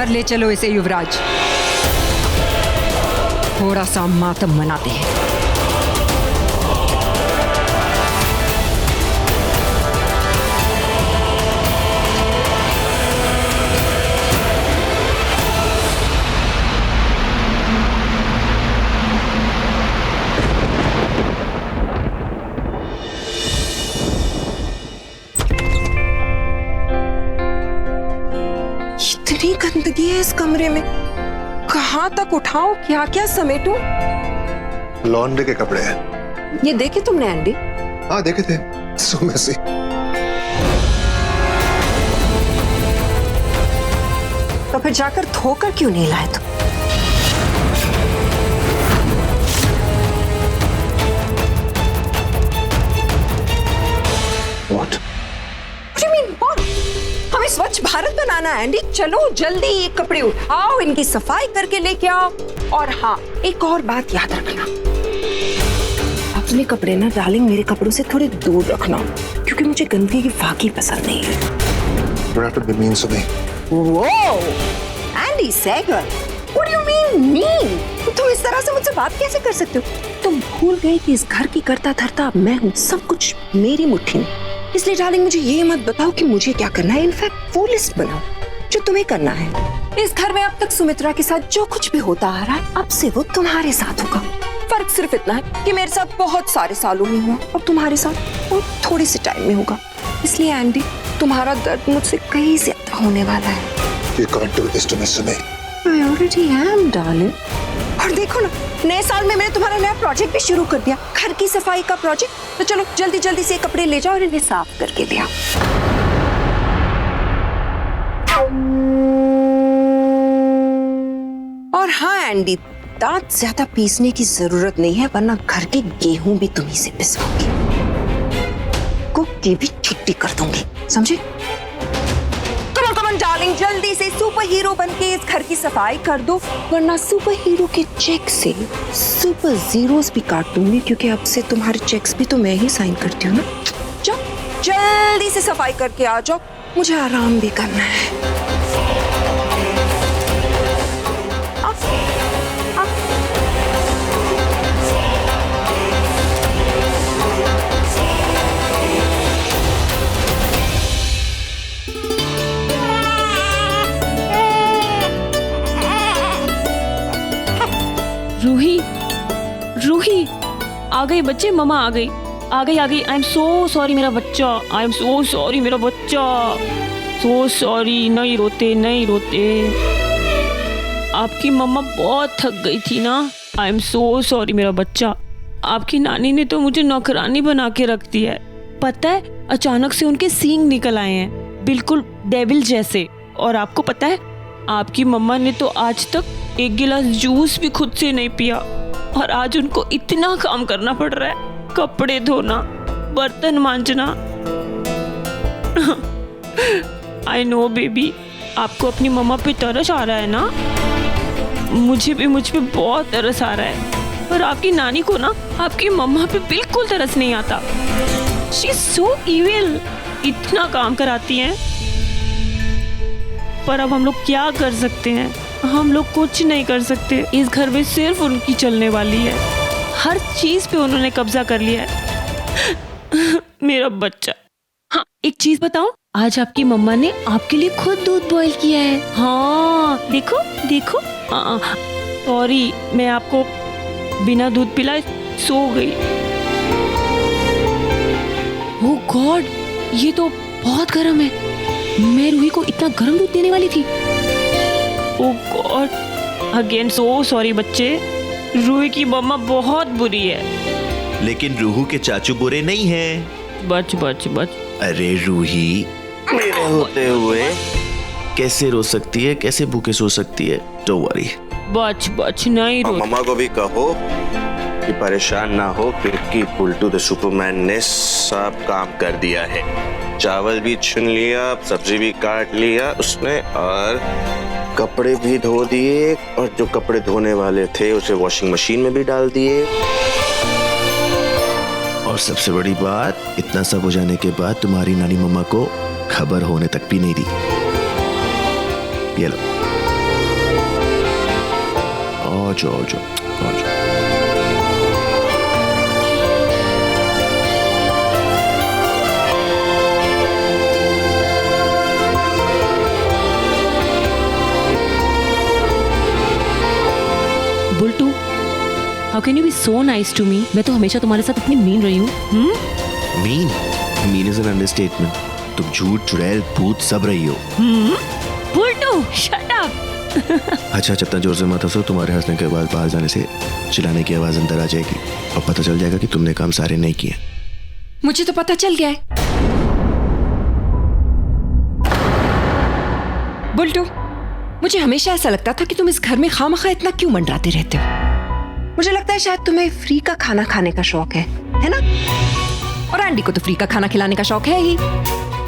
ले चलो इसे युवराज, थोड़ा सा मातम मनाते हैं। इतनी गंदगी है इस कमरे में, कहाँ तक उठाऊं, क्या क्या समेटूं? लॉन्ड्री के कपड़े हैं। ये देखे तुमने एंडी? हाँ देखे थे, सो मैसी। तो फिर जाकर धोकर क्यों नहीं लाए तुम? What? What do you mean, what? हमें स्वच्छ भारत बनाना है एंडी। चलो जल्दी ये कपड़े उठाओ, इनकी सफाई करके लेके आओ। और हाँ, एक और बात याद रखना, अपने कपड़े ना डार्लिंग मेरे कपड़ों से थोड़े दूर रखना, क्योंकि मुझे गंदगी की वाकई पसंद नहीं है। You have to be mean to me. Whoa, Andy Sager, what do you mean mean? तुम इस तरह से मुझसे बात कैसे कर सकते हो? तुम भूल गए कि इस घर की करता धरता अब मैं हूँ, सब कुछ मेरी मुट्ठी में। इसलिए डार्लिंग मुझे ये मत बताओ कि मुझे क्या करना है। इनफैक्ट वो लिस्ट बनाओ जो तुम्हें करना है। इस घर में अब तक सुमित्रा के साथ जो कुछ भी होता आ रहा है, अब से वो तुम्हारे साथ होगा। फर्क सिर्फ इतना है कि मेरे साथ बहुत सारे सालों में हुआ और तुम्हारे साथ वो थोड़े से टाइम में होगा। इसलिए एंडी, तुम्हारा दर्द मुझसे कहीं ज्यादा होने वाला है। You can't do this to me, Sumi. I already am, darling. और देखो ना, नए साल में मैंने तुम्हारा नया प्रोजेक्ट भी शुरू कर दिया, घर की सफाई का प्रोजेक्ट। तो चलो जल्दी जल्दी से कपड़े ले जाओ और इन्हें साफ करके ले आओ। और हाँ एंडी, दांत ज्यादा पीसने की जरूरत नहीं है, वरना घर के गेहूं भी तुम्ही से पिसवाऊंगी, कुक की भी छुट्टी कर दूंगी, समझे? डार्लिंग, जल्दी से सुपर हीरो बनके इस घर की सफाई कर दो, वरना सुपर हीरो के चेक से सुपर जीरोस भी काट दूंगी, क्योंकि अब से तुम्हारे चेक्स भी तो मैं ही साइन करती हूँ ना। जाओ जल्दी से सफाई करके आ जाओ, मुझे आराम भी करना है। रूही, रूही, आ गई बच्चे, मम्मा आ गई, आ गई, आ गई। आई एम सो सॉरी मेरा बच्चा, आई एम सो सॉरी मेरा बच्चा, सो सॉरी। नहीं रोते, नहीं रोते। आपकी मम्मा बहुत थक गई थी ना। आई एम सो सॉरी मेरा बच्चा। आपकी नानी ने तो मुझे नौकरानी बना के रख दी है। पता है, अचानक से उनके सींग निकल आए हैं, बिल्कुल डेविल जैसे। और आपको पता है, आपकी मम्मा ने तो आज तक एक गिलास जूस भी खुद से नहीं पिया, और आज उनको इतना काम करना पड़ रहा है, कपड़े धोना, बर्तन मांजना। आई नो बेबी, आपको अपनी मम्मा पे तरस आ रहा है ना। मुझे भी मुझ पे बहुत तरस आ रहा है, पर आपकी नानी को ना आपकी मम्मा पे बिल्कुल तरस नहीं आता। शी इज सो इविल, इतना काम कराती हैं। पर अब हम लोग क्या कर सकते हैं? हम लोग कुछ नहीं कर सकते। इस घर में सिर्फ उनकी चलने वाली है, हर चीज पे उन्होंने कब्जा कर लिया है। मेरा बच्चा। हाँ, एक चीज बताऊं, आज आपकी मम्मा ने आपके लिए खुद दूध बॉईल किया है। हाँ देखो देखो। सॉरी, मैं आपको बिना दूध पिलाए सो गई। ओह गॉड, ये तो बहुत गर्म है। मैं रूही को इतना गर्म दूध देने वाली थी। ओह गॉड, अगेन सो सॉरी बच्चे। रूही की मम्मा बहुत बुरी है। लेकिन रूही के चाचू बुरे नहीं हैं। बच बच बच। अरे रूही मेरे होते हुए कैसे रो सकती है, कैसे भूखे सो सकती है? Don't worry. बच बच नहीं रो। मम्मा को भी कहो कि परेशान ना हो, क्योंकि पुल्टू द सुपरमैन ने सब काम कर दिया है। चावल भी छुन लिया, सब्जी भी काट लिया उसने, और कपड़े भी धो दिए, और जो कपड़े धोने वाले थे उसे वॉशिंग मशीन में भी डाल दिए। और सबसे बड़ी बात, इतना सब हो जाने के बाद तुम्हारी नानी मम्मा को खबर होने तक भी नहीं दी। ये लो। आ जाओ। Bultu, how can you be so nice to me? मैं तो हमेशा तुम्हारे साथ इतनी मीन रही हूँ। Mean is an understatement. तुम झूठ, चुड़ैल, भूत सब रही हो। Bultu, shut up. अच्छा, इतना जोर से मत हंसो। तुम्हारे हंसने के बाद बाहर जाने से चिल्लाने की आवाज अंदर आ जाएगी और पता चल जाएगा कि तुमने काम सारे नहीं किए। मुझे तो पता चल गया है। बुल्टू, मुझे हमेशा ऐसा लगता था कि तुम इस घर में खामखा इतना क्यों मंडराते रहते हो। मुझे लगता है शायद तुम्हें फ्री का खाना खाने का शौक है ना? और एंडी को तो फ्री का खाना खिलाने का शौक है ही,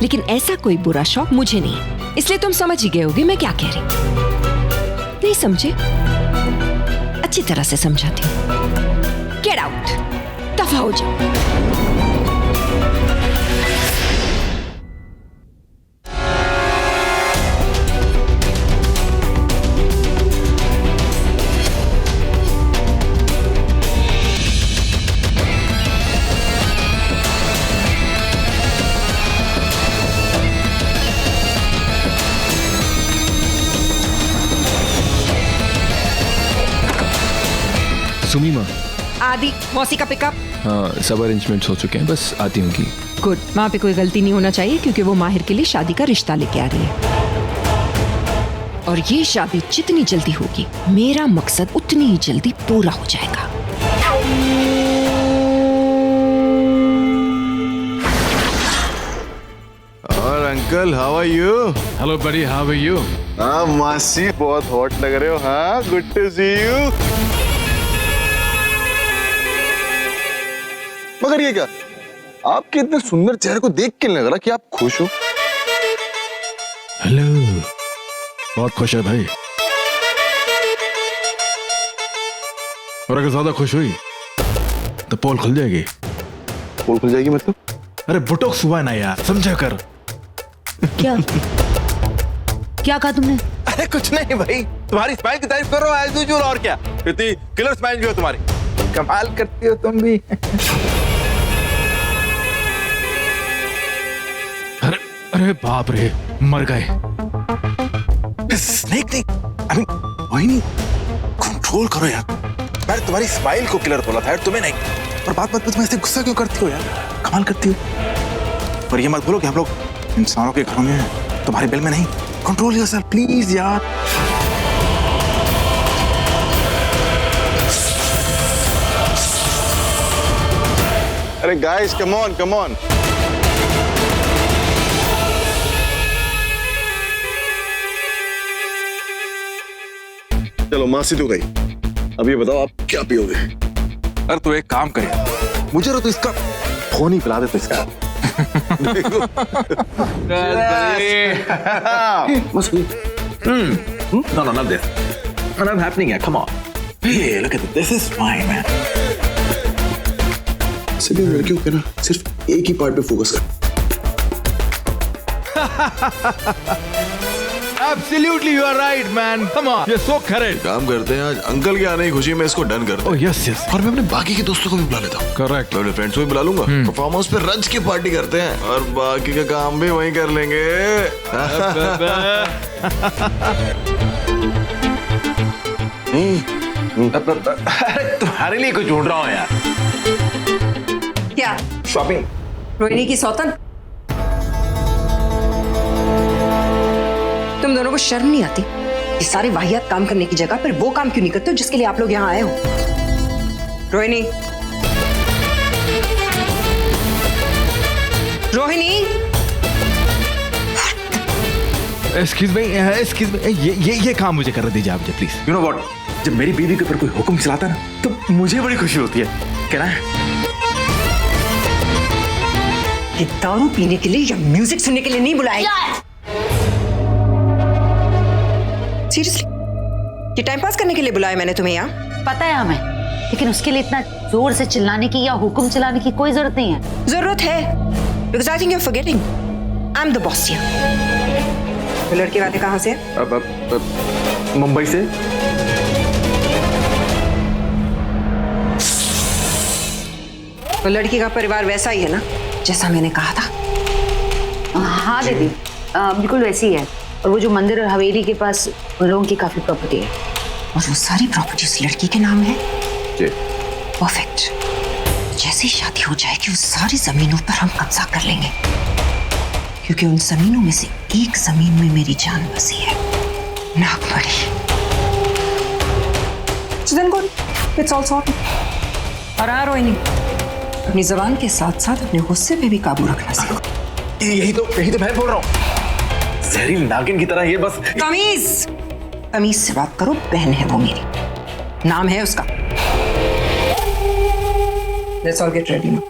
लेकिन ऐसा कोई बुरा शौक मुझे नहीं है। इसलिए तुम समझ ही गए होगे मैं क्या कह रही। नहीं समझे? अच्छी तरह से समझाती हूँ। गेट आउट, दफा हो जाओ। सुमी माँ, आदि, मौसी का पिकअप। हाँ, सब अरेंजमेंट्स हो चुके हैं, बस आती होंगी। गुड, वहाँ पे कोई गलती नहीं होना चाहिए क्योंकि वो माहिर के लिए शादी का रिश्ता लेके आ रही है। और ये शादी जितनी जल्दी होगी मेरा मकसद उतनी ही जल्दी पूरा हो जाएगा। और uncle, how are you? Hello बड़ी, हाउ आर यू? हाँ मासी, बहुत हॉट लग रहे हो। हाँ, गुड टू सी यू। मगर ये क्या, आपके इतने सुंदर चेहरे को देख के लग रहा कि आप खुश हो। हेलो, बहुत खुश है भाई। और अगर ज्यादा खुश हुई तो पोल खुल जाएगी। पोल खुल जाएगी मतलब? अरे बुटोक्स हुआ ना यार, समझा कर। क्या क्या कहा तुमने? अरे कुछ नहीं भाई, तुम्हारी स्माइल की तारीफ कर रहा हूँ एज यूजुअल। और क्या, इतनी किलर स्माइल भी हो तुम्हारी। कमाल करती हो तुम भी। अरे बाप रे, मर गए। स्नेक नहीं, आई मीन वही नहीं, कंट्रोल करो यार। मैंने तुम्हारी स्माइल को किलर बोला था यार, तुम्हें नहीं। और बात बात पे तुम ऐसे गुस्सा क्यों करती हो यार? कमाल करती हो। पर ये मत भूलो कि हम लोग इंसानों के घरों में हैं, तुम्हारे बिल में नहीं। कंट्रोल योरसेल्फ प्लीज यार। अरे guys, come on come on. चलो मासी तो गई, अब ये बताओ आप क्या पियोगे? अरे तो एक काम करिए, मुझे तो इसका फोन ही पिला देते इसका। No, not this. Not happening yet. Come on. Hey, look at this is fine man. सभी लड़कियों के ना सिर्फ एक ही पार्ट पे फोकस कर। Absolutely, you are right, man. Come on, you're so correct. काम करते हैं, आज अंकल के आने की खुशी में इसको डन करते हैं। Oh yes, yes. और मैं अपने बाकी के दोस्तों को भी बुला लेता हूँ। Correct. मैं अपने फ्रेंड्स को भी बुला लूंगा। परफॉर्म हाउस पे रज की पार्टी करते हैं और बाकी का काम भी वहीं कर लेंगे। तुम्हारे लिए कुछ ढूंढ रहा हूँ यार। क्या? शॉपिंग। रोहिणी की सौतन? तुम दोनों को शर्म नहीं आती? ये सारे वाहियात काम करने की जगह पर वो काम क्यों नहीं करते हो जिसके लिए आप लोग यहाँ आए हो? रोहिणी, रोहिणी, Excuse me, ये काम मुझे कर दीजिए आप, प्लीज। You know what? जब मेरी बीवी के ऊपर कोई हुक्म चलाता है ना, तो मुझे बड़ी खुशी होती है। क्या ना? ये दारू पीने के लिए या म्यूजिक सुनने के लिए नहीं बुलाया। सीरियसली, ये टाइम पास करने के लिए बुलाया मैंने तुम्हें यहाँ? पता है हमें, लेकिन उसके लिए इतना जोर से चिल्लाने की या हुक्म चलाने की कोई जरूरत नहीं है। जरूरत है, because I think you're forgetting. I'm the boss here. वो लड़की वाले कहाँ से? मुंबई से। तो लड़की का परिवार वैसा ही है ना जैसा मैंने कहा था? हाँ दीदी, बिल्कुल वैसी ही है। और वो जो मंदिर और हवेली के पास उन लोगों की काफी प्रॉपर्टी है। और वो सारी प्रॉपर्टी उस लड़की के नाम है? जी। परफेक्ट। जैसे ही शादी हो जाएगी उस सारी जमीनों पर हम कब्जा कर लेंगे, क्योंकि उन जमीनों में से एक जमीन में मेरी जान बसी है, नागमणि। It's all sorted. और रोहिणी, अपनी जबान के साथ साथ अपने गुस्से पे भी काबू रखना सीखो। यही तो मैं बोल रहा हूँ, जहरीली नागिन की तरह ये बस। तमीज से बात करो, बहन है वो मेरी, नाम है उसका। Let's all get ready now.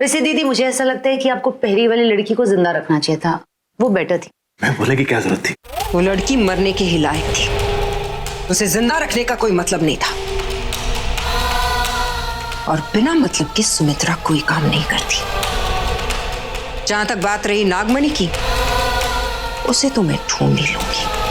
वैसे दीदी मुझे ऐसा लगता है कि आपको पहली वाली लड़की को जिंदा रखना चाहिए था, वो बेटर थी। मैं बोले की क्या जरूरत थी? वो लड़की मरने के ही लायक थी, उसे जिंदा रखने का कोई मतलब नहीं था। और बिना मतलब के सुमित्रा कोई काम नहीं करती। जहां तक बात रही नागमणि की, उसे तो मैं ढूंढ ही लूंगी।